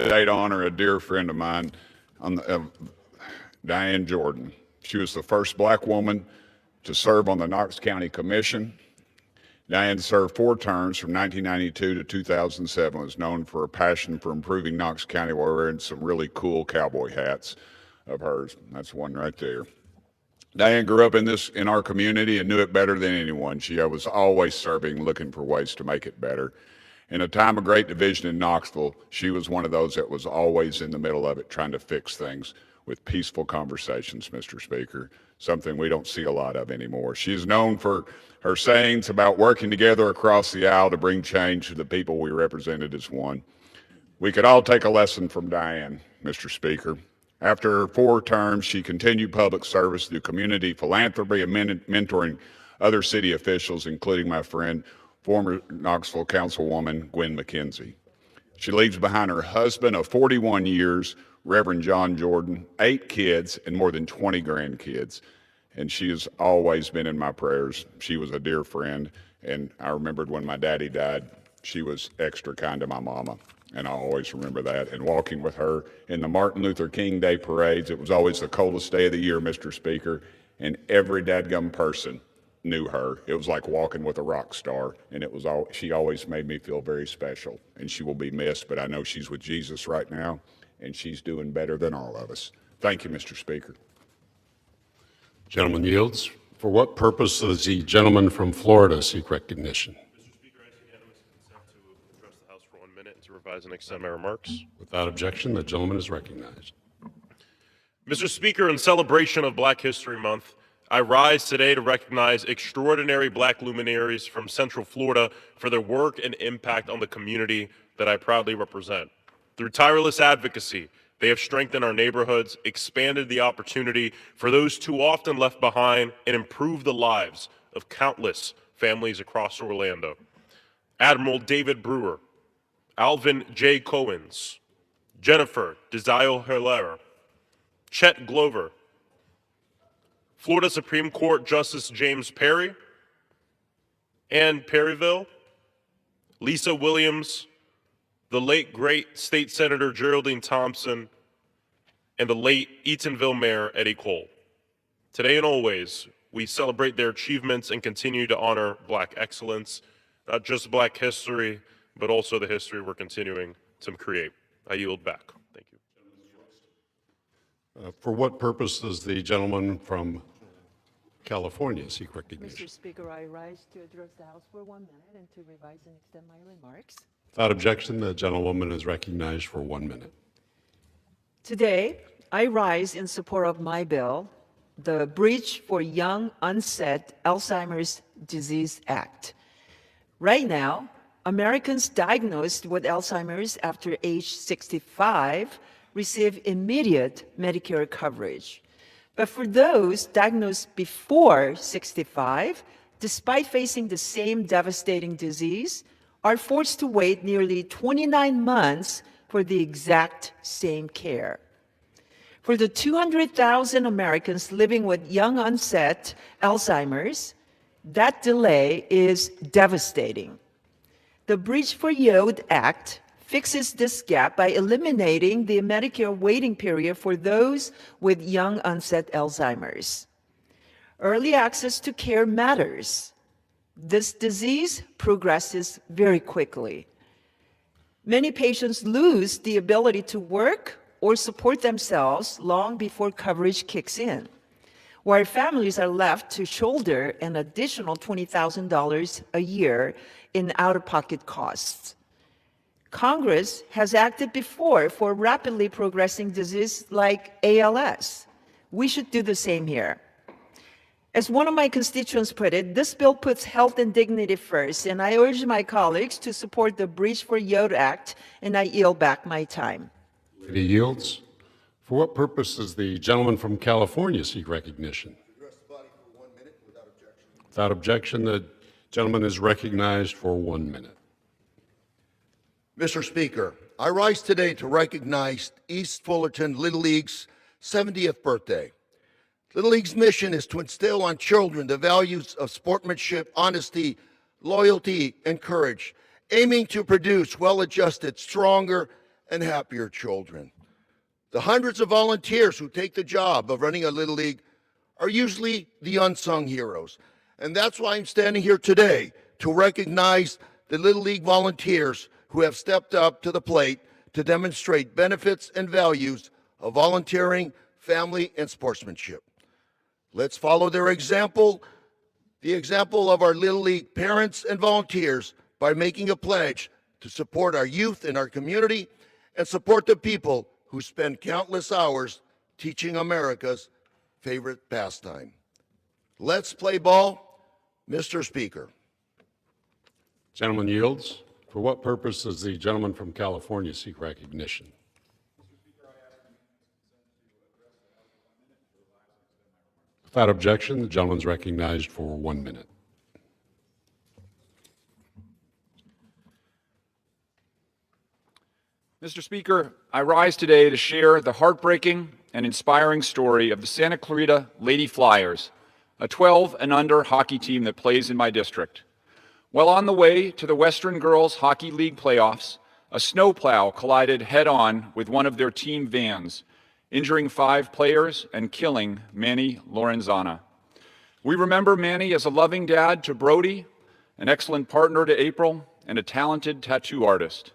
today to honor a dear friend of mine, Diane Jordan. She was the first black woman to serve on the Knox County Commission. Diane served 4 terms from 1992 to 2007, was known for a passion for improving Knox County while wearing some really cool cowboy hats of hers. That's one right there. Diane grew up in our community and knew it better than anyone. She was always serving, looking for ways to make it better. In a time of great division in Knoxville, she was one of those that was always in the middle of it, trying to fix things with peaceful conversations, Mr. Speaker, something we don't see a lot of anymore. She's known for her sayings about working together across the aisle to bring change to the people we represented as one. We could all take a lesson from Diane, Mr. Speaker. After her 4 terms, she continued public service through community philanthropy and mentoring other city officials, including my friend, former Knoxville Councilwoman Gwen McKenzie. She leaves behind her husband of 41 years, Reverend John Jordan, 8 kids, and more than 20 grandkids. And she has always been in my prayers. She was a dear friend, and I remembered when my daddy died, she was extra kind to my mama, and I always remember that. And walking with her in the Martin Luther King Day parades, it was always the coldest day of the year, Mr. Speaker, and every dadgum person knew her. It was like walking with a rock star, and she always made me feel very special, and she will be missed, but I know she's with Jesus right now, and she's doing better than all of us. Thank you, Mr. Speaker. Gentleman yields. For what purpose does the gentleman from Florida seek recognition? Mr. Speaker, I ask unanimous consent to address the House for 1 minute and to revise and extend my remarks. Without objection, the gentleman is recognized. Mr. Speaker, in celebration of Black History Month, I rise today to recognize extraordinary Black luminaries from Central Florida for their work and impact on the community that I proudly represent. Through tireless advocacy, they have strengthened our neighborhoods, expanded the opportunity for those too often left behind, and improved the lives of countless families across Orlando. Admiral David Brewer, Alvin J. Cohens, Jennifer Desio Herrera, Chet Glover, Florida Supreme Court Justice James Perry, Ann Perryville, Lisa Williams, the late great State Senator Geraldine Thompson, and the late Eatonville Mayor Eddie Cole. Today and always, we celebrate their achievements and continue to honor Black excellence, not just Black history, but also the history we're continuing to create. I yield back. Thank you. For what purpose does the gentleman from California seek recognition? Mr. Speaker, I rise to address the House for 1 minute and to revise and extend my remarks. Without objection, the gentlewoman is recognized for 1 minute. Today, I rise in support of my bill, the Bridge for Young Onset Alzheimer's Disease Act. Right now, Americans diagnosed with Alzheimer's after age 65 receive immediate Medicare coverage. But for those diagnosed before 65, despite facing the same devastating disease, are forced to wait nearly 29 months for the exact same care. For the 200,000 Americans living with young onset Alzheimer's, that delay is devastating. The Bridge for Youth Act fixes this gap by eliminating the Medicare waiting period for those with young onset Alzheimer's. Early access to care matters. This disease progresses very quickly. Many patients lose the ability to work or support themselves long before coverage kicks in, while families are left to shoulder an additional $20,000 a year in out-of-pocket costs. Congress has acted before for rapidly progressing disease like ALS. We should do the same here. As one of my constituents put it, this bill puts health and dignity first, and I urge my colleagues to support the Bridge for Youth Act, and I yield back my time. Lady yields. For what purpose does the gentleman from California seek recognition? Address the body for 1 minute without objection. Without objection, the gentleman is recognized for 1 minute. Mr. Speaker, I rise today to recognize East Fullerton Little League's 70th birthday. Little League's mission is to instill on children the values of sportsmanship, honesty, loyalty, and courage, aiming to produce well-adjusted, stronger, and happier children. The hundreds of volunteers who take the job of running a Little League are usually the unsung heroes. And that's why I'm standing here today, to recognize the Little League volunteers who have stepped up to the plate to demonstrate benefits and values of volunteering, family, and sportsmanship. Let's follow their example, the example of our Little League parents and volunteers, by making a pledge to support our youth in our community and support the people who spend countless hours teaching America's favorite pastime. Let's play ball, Mr. Speaker. Gentleman yields. For what purpose does the gentleman from California seek recognition? Without objection, the gentleman is recognized for 1 minute. Mr. Speaker, I rise today to share the heartbreaking and inspiring story of the Santa Clarita Lady Flyers, a 12 and under hockey team that plays in my district. While on the way to the Western Girls Hockey League playoffs, a snowplow collided head-on with one of their team vans, injuring 5 players and killing Manny Lorenzana. We remember Manny as a loving dad to Brody, an excellent partner to April, and a talented tattoo artist.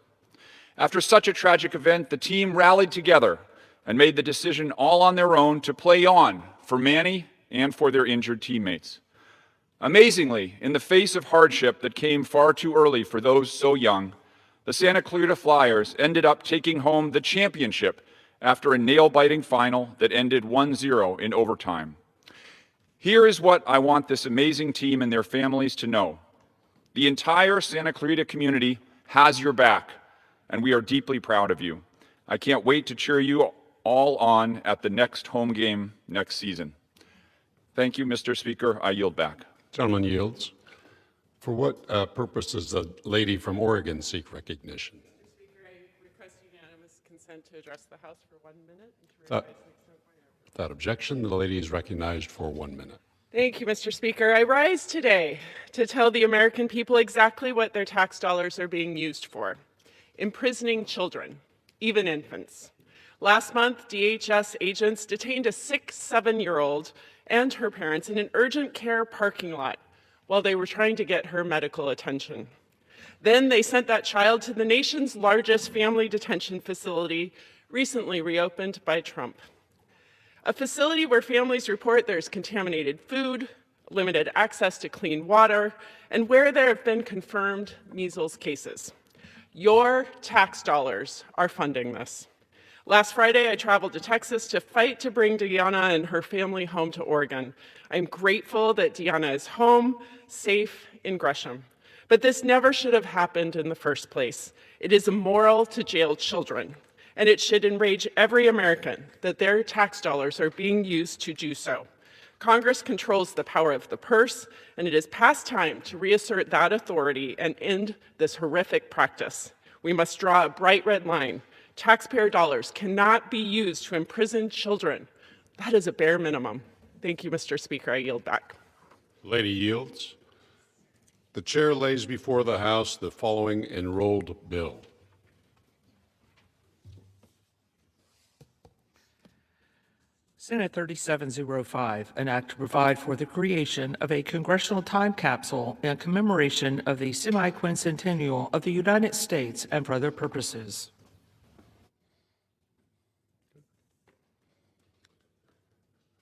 After such a tragic event, the team rallied together and made the decision all on their own to play on for Manny and for their injured teammates. Amazingly, in the face of hardship that came far too early for those so young, the Santa Clarita Flyers ended up taking home the championship after a nail-biting final that ended 1-0 in overtime. Here is what I want this amazing team and their families to know. The entire Santa Clarita community has your back, and we are deeply proud of you. I can't wait to cheer you all on at the next home game next season. Thank you, Mr. Speaker. I yield back. Gentleman yields. For what purpose does the lady from Oregon seek recognition? Mr. Speaker, I request unanimous consent to address the House for 1 minute. And to Without objection, the lady is recognized for 1 minute. Thank you, Mr. Speaker. I rise today to tell the American people exactly what their tax dollars are being used for: imprisoning children, even infants. Last month, DHS agents detained a 7-year-old and her parents in an urgent care parking lot while they were trying to get her medical attention. Then they sent that child to the nation's largest family detention facility, recently reopened by Trump. A facility where families report there's contaminated food, limited access to clean water, and where there have been confirmed measles cases. Your tax dollars are funding this. Last Friday, I traveled to Texas to fight to bring Deanna and her family home to Oregon. I'm grateful that Deanna is home, safe in Gresham. But this never should have happened in the first place. It is immoral to jail children, and it should enrage every American that their tax dollars are being used to do so. Congress controls the power of the purse, and it is past time to reassert that authority and end this horrific practice. We must draw a bright red line. Taxpayer dollars cannot be used to imprison children. That is a bare minimum. Thank you, Mr. Speaker. I yield back. Lady yields. The chair lays before the House the following enrolled bill. Senate 3705, an act to provide for the creation of a congressional time capsule in commemoration of the semi-quincentennial of the United States and for other purposes.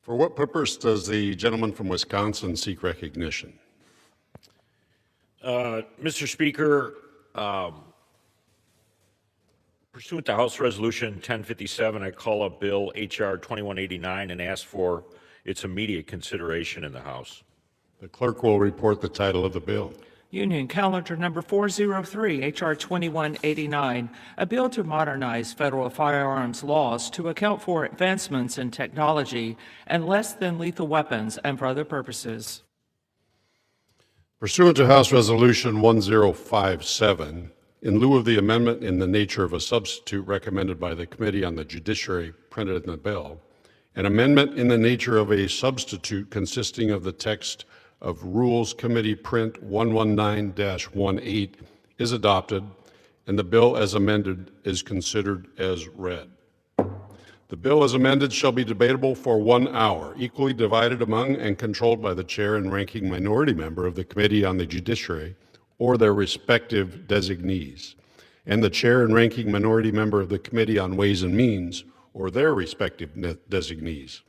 For what purpose does the gentleman from Wisconsin seek recognition? Mr. Speaker, pursuant to House Resolution 1057, I call up Bill H.R. 2189 and ask for its immediate consideration in the House. The clerk will report the title of the bill. Union Calendar Number 403, H.R. 2189, a bill to modernize federal firearms laws to account for advancements in technology and less than lethal weapons and for other purposes. Pursuant to House Resolution 1057, in lieu of the amendment in the nature of a substitute recommended by the Committee on the Judiciary printed in the bill, an amendment in the nature of a substitute consisting of the text of Rules Committee Print 119-18 is adopted, and the bill as amended is considered as read. The bill as amended shall be debatable for 1 hour, equally divided among and controlled by the chair and ranking minority member of the Committee on the Judiciary or their respective designees, and the chair and ranking minority member of the Committee on Ways and Means or their respective designees.